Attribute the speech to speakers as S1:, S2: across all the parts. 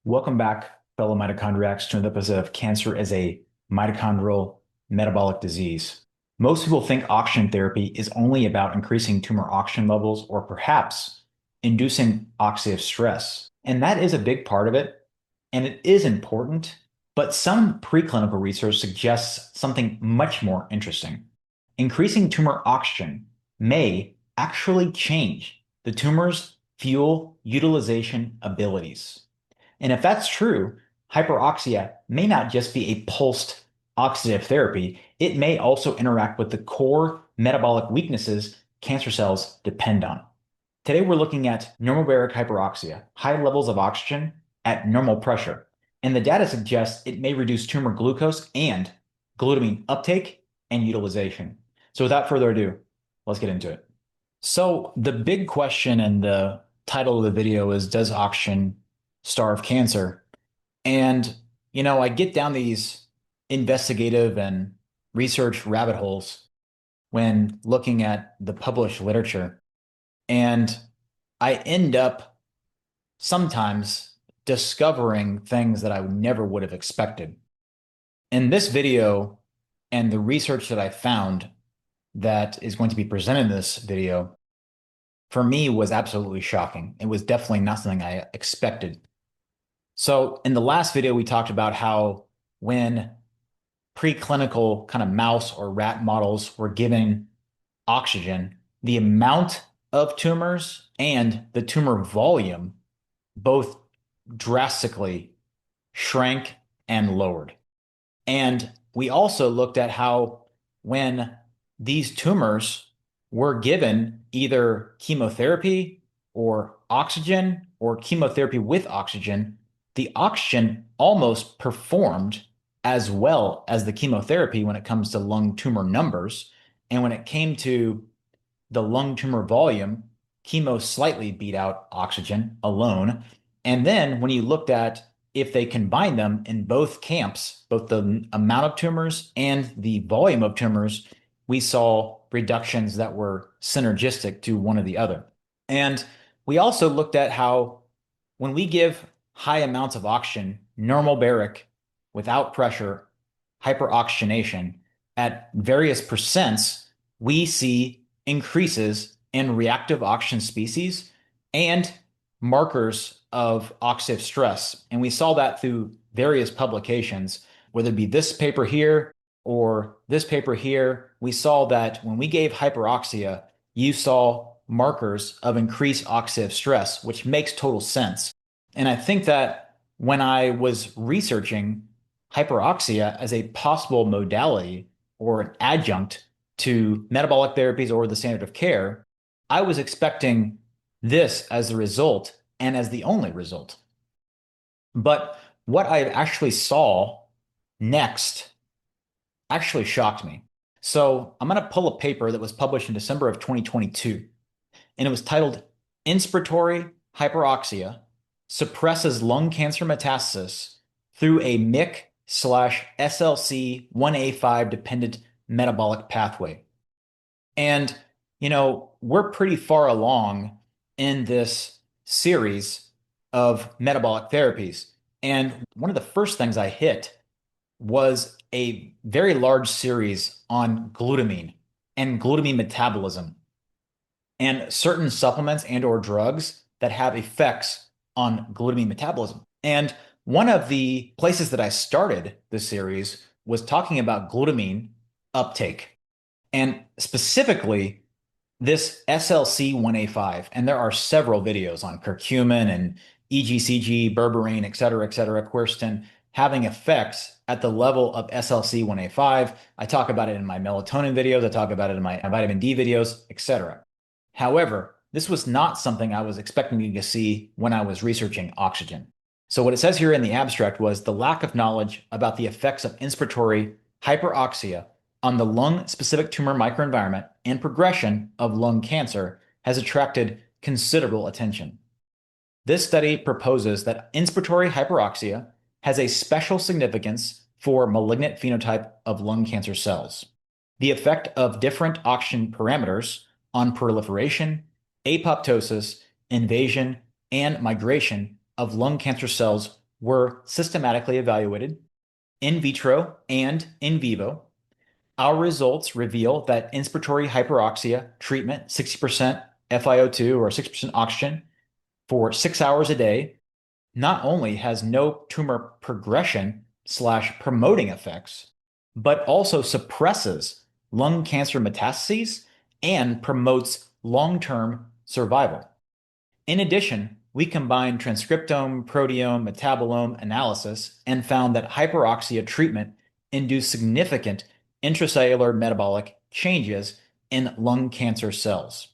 S1: Welcome back, fellow mitochondriacs, to another episode of Cancer as a Mitochondrial Metabolic Disease. Most people think oxygen therapy is only about increasing tumor oxygen levels or perhaps inducing oxidative stress. And that is a big part of it, and it is important, but some preclinical research suggests something much more interesting. Increasing tumor oxygen may actually change the tumor's fuel utilization abilities. And if that's true, hyperoxia may not just be a pulsed oxidative therapy, it may also interact with the core metabolic weaknesses cancer cells depend on. Today, we're looking at normobaric hyperoxia, high levels of oxygen at normal pressure. And the data suggests it may reduce tumor glucose and glutamine uptake and utilization. So without further ado, let's get into it. So the big question in the title of the video is, does oxygen starve cancer? And, I get down these investigative and research rabbit holes when looking at the published literature. And I end up sometimes discovering things that I never would have expected. In this video and the research that I found that is going to be presented in this video, for me was absolutely shocking. It was definitely not something I expected. So in the last video, we talked about how when preclinical kind of mouse or rat models were given oxygen, the amount of tumors and the tumor volume both drastically shrank and lowered. And we also looked at how when these tumors were given either chemotherapy or chemotherapy with oxygen, the oxygen almost performed as well as the chemotherapy when it comes to lung tumor numbers. And when it came to the lung tumor volume, chemo slightly beat out oxygen alone. And then when you looked at if they combined them in both camps, both the amount of tumors and the volume of tumors, we saw reductions that were synergistic to one or the other. And we also looked at how when we give high amounts of oxygen, normobaric, without pressure, hyperoxygenation, at various percents, we see increases in reactive oxygen species and markers of oxidative stress. And we saw that through various publications, whether it be this paper here or this paper here. We saw that when we gave hyperoxia, you saw markers of increased oxidative stress, which makes total sense. And I think that when I was researching hyperoxia as a possible modality or an adjunct to metabolic therapies or the standard of care, I was expecting this as the result and as the only result. But what I actually saw next actually shocked me. So I'm going to pull a paper that was published in December of 2022, and it was titled Inspiratory Hyperoxia Suppresses Lung Cancer Metastasis Through a MYC/SLC1A5 Dependent Metabolic Pathway. And, we're pretty far along in this series of metabolic therapies. And one of the first things I hit was a very large series on glutamine and glutamine metabolism and certain supplements and or drugs that have effects on glutamine metabolism. And one of the places that I started this series was talking about glutamine uptake, and specifically this SLC1A5. And there are several videos on curcumin and EGCG, berberine, et cetera, quercetin, having effects at the level of SLC1A5. I talk about it in my melatonin videos. I talk about it in my vitamin D videos, etc. However, this was not something I was expecting to see when I was researching oxygen. So what it says here in the abstract was the lack of knowledge about the effects of inspiratory hyperoxia on the lung-specific tumor microenvironment and progression of lung cancer has attracted considerable attention. This study proposes that inspiratory hyperoxia has a special significance for malignant phenotype of lung cancer cells. The effect of different oxygen parameters on proliferation, apoptosis, invasion, and migration of lung cancer cells were systematically evaluated in vitro and in vivo. Our results reveal that inspiratory hyperoxia treatment, 60% FiO2 or 6% oxygen for 6 hours a day, not only has no tumor progression / promoting effects, but also suppresses lung cancer metastases and promotes long-term survival. In addition, we combined transcriptome, proteome, metabolome analysis and found that hyperoxia treatment induced significant intracellular metabolic changes in lung cancer cells.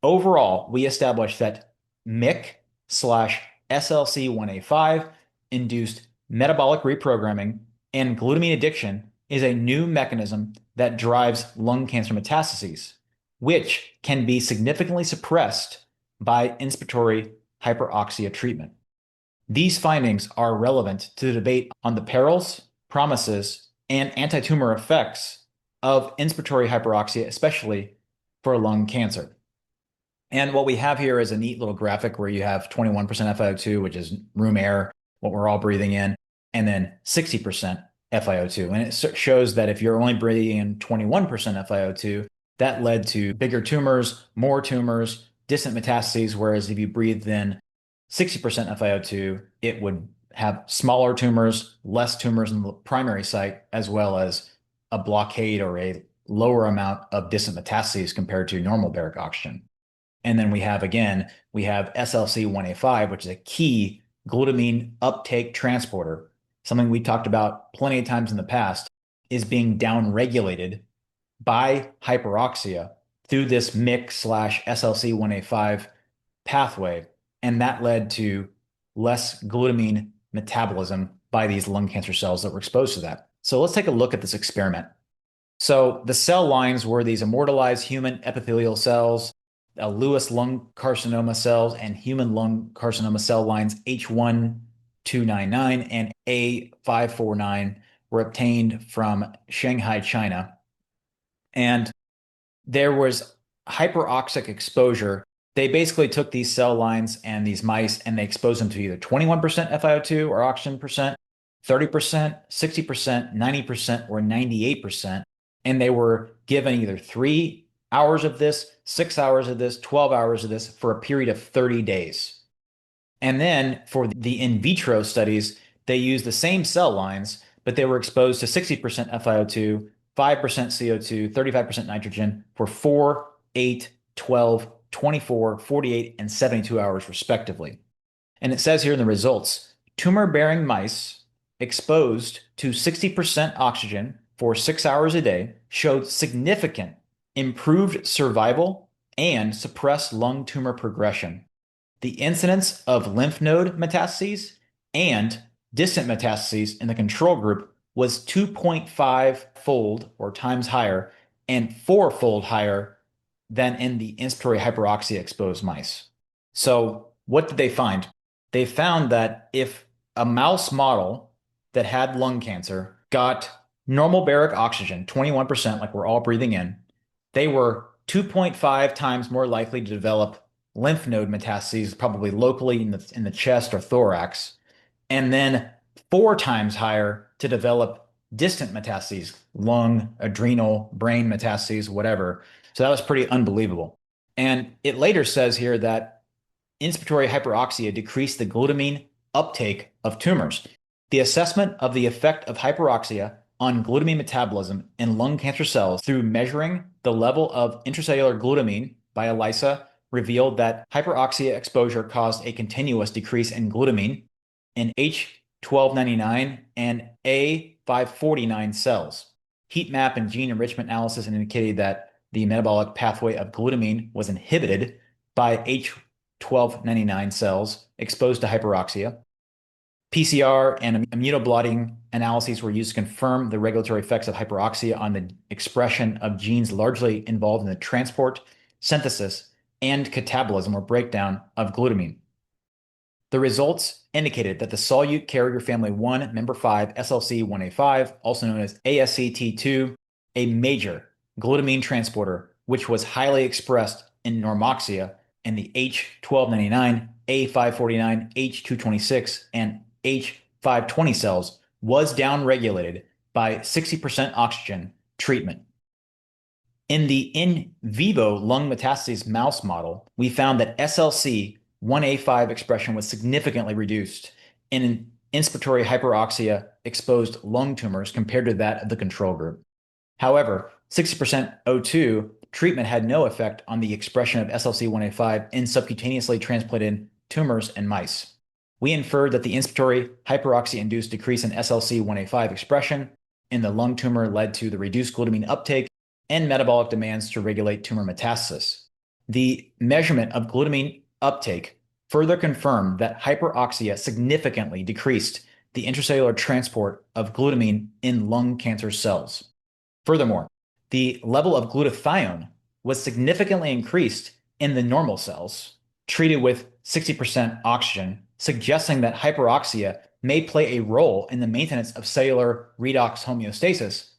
S1: Overall, we established that MYC/SLC1A5 induced metabolic reprogramming and glutamine addiction is a new mechanism that drives lung cancer metastases, which can be significantly suppressed by inspiratory hyperoxia treatment. These findings are relevant to the debate on the perils, promises, and anti-tumor effects of inspiratory hyperoxia, especially for lung cancer. And what we have here is a neat little graphic where you have 21% FiO2, which is room air, what we're all breathing in, and then 60% FiO2. And it shows that if you're only breathing in 21% FiO2, that led to bigger tumors, more tumors, distant metastases, whereas if you breathed in 60% FiO2, it would have smaller tumors, less tumors in the primary site, as well as a blockade or a lower amount of distant metastases compared to normobaric oxygen. And then we have SLC1A5, which is a key glutamine uptake transporter, something we talked about plenty of times in the past, is being downregulated by hyperoxia through this MYC/SLC1A5 pathway. And that led to less glutamine metabolism by these lung cancer cells that were exposed to that. So let's take a look at this experiment. So the cell lines were these immortalized human epithelial cells, Lewis lung carcinoma cells, and human lung carcinoma cell lines H1299 and A549 were obtained from Shanghai, China. And there was hyperoxic exposure. They basically took these cell lines and these mice and they exposed them to either 21% FiO2 or oxygen percent, 30%, 60%, 90%, or 98%. And they were given either 3 hours of this, 6 hours of this, 12 hours of this for a period of 30 days. And then for the in vitro studies, they used the same cell lines, but they were exposed to 60% FiO2, 5% CO2, 35% nitrogen for 4, 8, 12, 24, 48, and 72 hours respectively. And it says here in the results, tumor-bearing mice exposed to 60% oxygen for 6 hours a day showed significant improved survival and suppressed lung tumor progression. The incidence of lymph node metastases and distant metastases in the control group was 2.5-fold or times higher and 4-fold higher than in the inspiratory hyperoxia exposed mice. So what did they find? They found that if a mouse model that had lung cancer got normobaric oxygen, 21%, like we're all breathing in, they were 2.5 times more likely to develop lymph node metastases, probably locally in the chest or thorax, and then 4 times higher to develop distant metastases, lung, adrenal, brain metastases, whatever. So that was pretty unbelievable. And it later says here that inspiratory hyperoxia decreased the glutamine uptake of tumors. The assessment of the effect of hyperoxia on glutamine metabolism in lung cancer cells through measuring the level of intracellular glutamine by ELISA revealed that hyperoxia exposure caused a continuous decrease in glutamine in H1299 and A549 cells. Heat map and gene enrichment analysis indicated that the metabolic pathway of glutamine was inhibited by H1299 cells exposed to hyperoxia. PCR and immunoblotting analyses were used to confirm the regulatory effects of hyperoxia on the expression of genes largely involved in the transport, synthesis, and catabolism or breakdown of glutamine. The results indicated that the solute carrier family 1, member 5, SLC1A5, also known as ASCT2, a major glutamine transporter, which was highly expressed in normoxia and the H1299, A549, H226, and H520 cells was downregulated by 60% oxygen treatment. In the in vivo lung metastases mouse model, we found that SLC1A5 expression was significantly reduced in inspiratory hyperoxia exposed lung tumors compared to that of the control group. However, 60% O2 treatment had no effect on the expression of SLC1A5 in subcutaneously transplanted tumors and mice. We inferred that the inspiratory hyperoxia-induced decrease in SLC1A5 expression in the lung tumor led to the reduced glutamine uptake and metabolic demands to regulate tumor metastasis. The measurement of glutamine uptake further confirmed that hyperoxia significantly decreased the intracellular transport of glutamine in lung cancer cells. Furthermore, the level of glutathione was significantly increased in the normal cells treated with 60% oxygen, suggesting that hyperoxia may play a role in the maintenance of cellular redox homeostasis.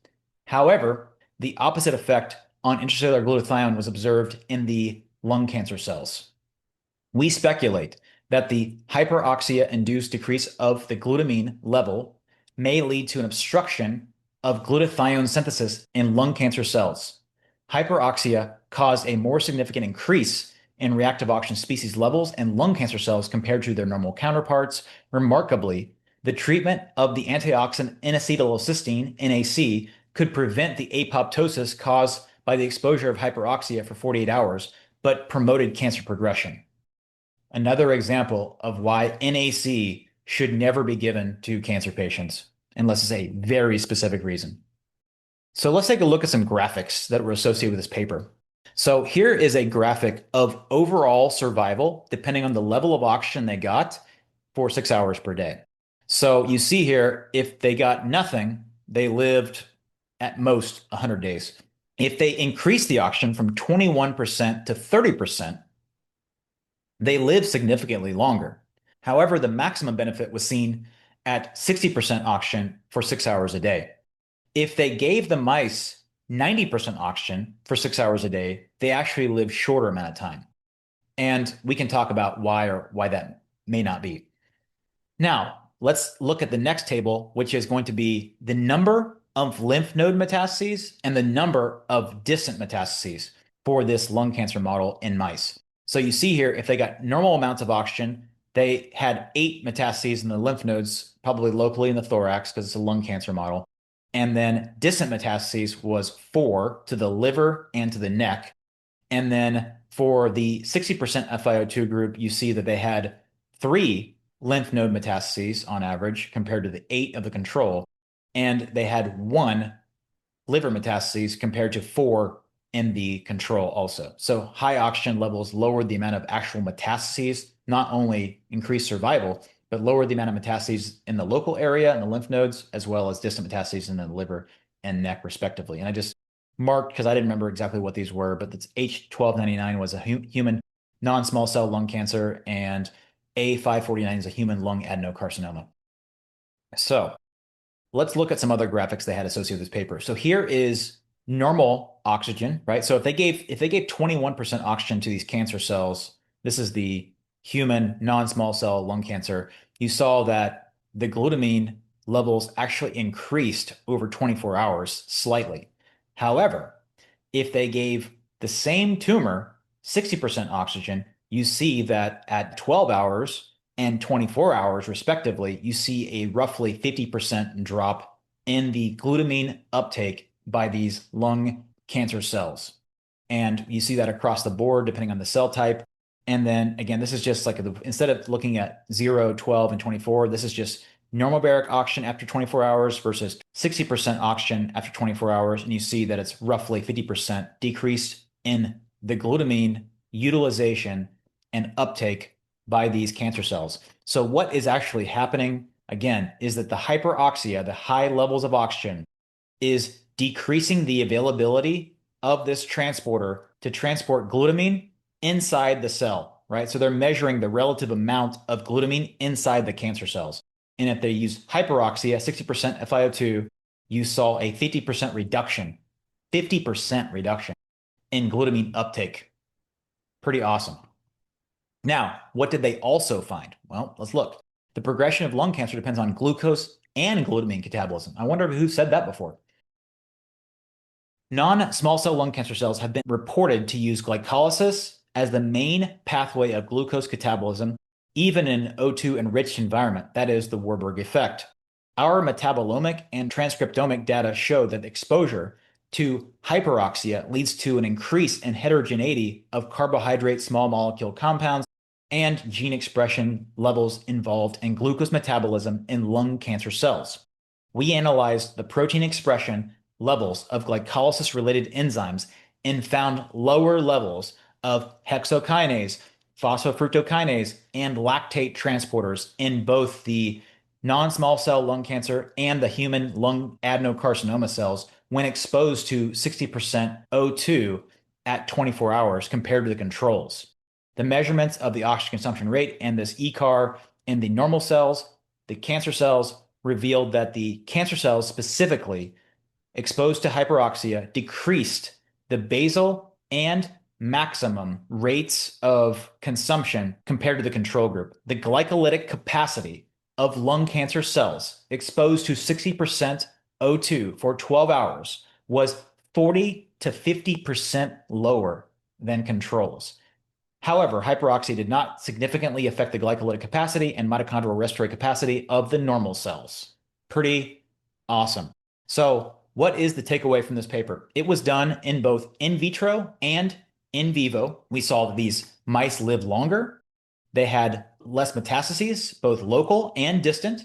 S1: However, the opposite effect on intracellular glutathione was observed in the lung cancer cells. We speculate that the hyperoxia-induced decrease of the glutamine level may lead to an obstruction of glutathione synthesis in lung cancer cells. Hyperoxia caused a more significant increase in reactive oxygen species levels in lung cancer cells compared to their normal counterparts. Remarkably, the treatment of the antioxidant N-acetylcysteine, NAC, could prevent the apoptosis caused by the exposure of hyperoxia for 48 hours, but promoted cancer progression. Another example of why NAC should never be given to cancer patients, unless it's a very specific reason. So let's take a look at some graphics that were associated with this paper. So here is a graphic of overall survival, depending on the level of oxygen they got for 6 hours per day. So you see here, if they got nothing, they lived at most 100 days. If they increased the oxygen from 21% to 30%, they lived significantly longer. However, the maximum benefit was seen at 60% oxygen for 6 hours a day. If they gave the mice 90% oxygen for 6 hours a day, they actually lived shorter amount of time. And we can talk about why that may not be. Now, let's look at the next table, which is going to be the number of lymph node metastases and the number of distant metastases for this lung cancer model in mice. So you see here, if they got normal amounts of oxygen, they had 8 metastases in the lymph nodes, probably locally in the thorax because it's a lung cancer model. And then distant metastases was 4 to the liver and to the neck. And then for the 60% FiO2 group, you see that they had 3 lymph node metastases on average compared to the 8 of the control. And they had 1 liver metastases compared to 4 in the control also. So high oxygen levels lowered the amount of actual metastases, not only increased survival, but lowered the amount of metastases in the local area and the lymph nodes, as well as distant metastases in the liver and neck, respectively. And I just marked, because I didn't remember exactly what these were, but it's H1299 was a human non-small cell lung cancer, and A549 is a human lung adenocarcinoma. So let's look at some other graphics they had associated with this paper. So here is normal oxygen, right? So if they gave 21% oxygen to these cancer cells, this is the human non-small cell lung cancer, you saw that the glutamine levels actually increased over 24 hours slightly. However, if they gave the same tumor 60% oxygen, you see that at 12 hours and 24 hours respectively, you see a roughly 50% drop in the glutamine uptake by these lung cancer cells. And you see that across the board, depending on the cell type. And then again, this is just like instead of looking at 0, 12, and 24, this is just normobaric oxygen after 24 hours versus 60% oxygen after 24 hours. And you see that it's roughly 50% decrease in the glutamine utilization and uptake by these cancer cells. So what is actually happening, again, is that the hyperoxia, the high levels of oxygen, is decreasing the availability of this transporter to transport glutamine inside the cell, right? So they're measuring the relative amount of glutamine inside the cancer cells. And if they use hyperoxia, 60% FiO2, you saw a 50% reduction in glutamine uptake. Pretty awesome. Now, what did they also find? Well, let's look. The progression of lung cancer depends on glucose and glutamine catabolism. I wonder who said that before. Non-small cell lung cancer cells have been reported to use glycolysis as the main pathway of glucose catabolism, even in O2 enriched environment, that is the Warburg effect. Our metabolomic and transcriptomic data show that exposure to hyperoxia leads to an increase in heterogeneity of carbohydrate small molecule compounds and gene expression levels involved in glucose metabolism in lung cancer cells. We analyzed the protein expression levels of glycolysis-related enzymes and found lower levels of hexokinase, phosphofructokinase, and lactate transporters in both the non-small cell lung cancer and the human lung adenocarcinoma cells when exposed to 60% O2 at 24 hours compared to the controls. The measurements of the oxygen consumption rate and this ECAR in the normal cells, the cancer cells, revealed that the cancer cells specifically exposed to hyperoxia decreased the basal and maximum rates of consumption compared to the control group. The glycolytic capacity of lung cancer cells exposed to 60% O2 for 12 hours was 40 to 50% lower than controls. However, hyperoxia did not significantly affect the glycolytic capacity and mitochondrial respiratory capacity of the normal cells. Pretty awesome. So, what is the takeaway from this paper? It was done in both in vitro and in vivo. We saw that these mice lived longer. They had less metastases, both local and distant.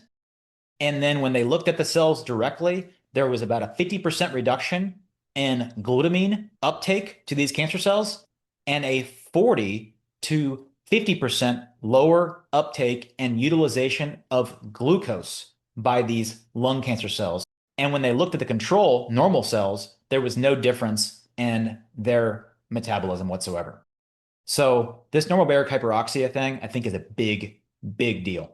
S1: And then when they looked at the cells directly, there was about a 50% reduction in glutamine uptake to these cancer cells and a 40 to 50% lower uptake and utilization of glucose by these lung cancer cells. And when they looked at the control, normal cells, there was no difference in their metabolism whatsoever. So this normobaric hyperoxia thing, I think, is a big, big deal.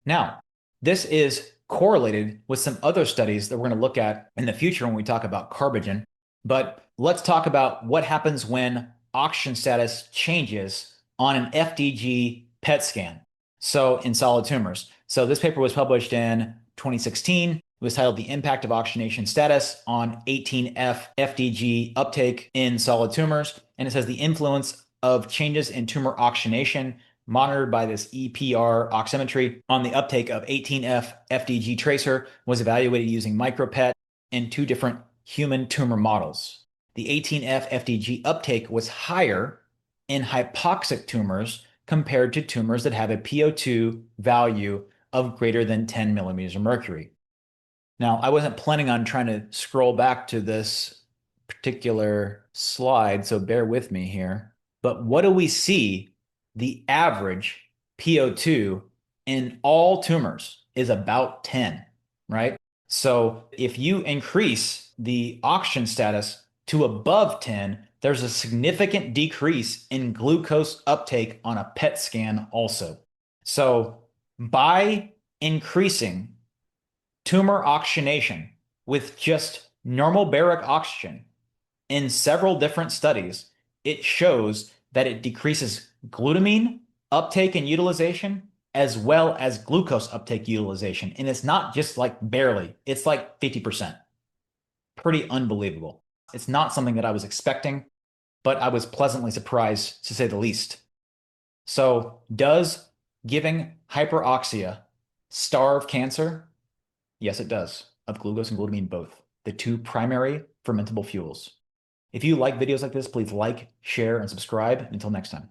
S1: Now, this is correlated with some other studies that we're going to look at in the future when we talk about carbogen. But let's talk about what happens when oxygen status changes on an FDG PET scan. So in solid tumors. So this paper was published in 2016. It was titled The Impact of Oxygenation Status on 18F FDG Uptake in Solid Tumors. And it says the influence of changes in tumor oxygenation monitored by this EPR oximetry on the uptake of 18F FDG tracer was evaluated using micropet in 2 different human tumor models. The 18F FDG uptake was higher in hypoxic tumors compared to tumors that have a PO2 value of greater than 10 millimeters of mercury. Now, I wasn't planning on trying to scroll back to this particular slide, so bear with me here. But what do we see? The average PO2 in all tumors is about 10, right? So if you increase the oxygen status to above 10, there's a significant decrease in glucose uptake on a PET scan also. So by increasing tumor oxygenation with just normobaric oxygen in several different studies, it shows that it decreases glutamine uptake and utilization as well as glucose uptake utilization. And it's not just like barely, it's like 50%. Pretty unbelievable. It's not something that I was expecting, but I was pleasantly surprised to say the least. So does giving hyperoxia starve cancer? Yes, it does, of glucose and glutamine both, the 2 primary fermentable fuels. If you like videos like this, please like, share, and subscribe. Until next time.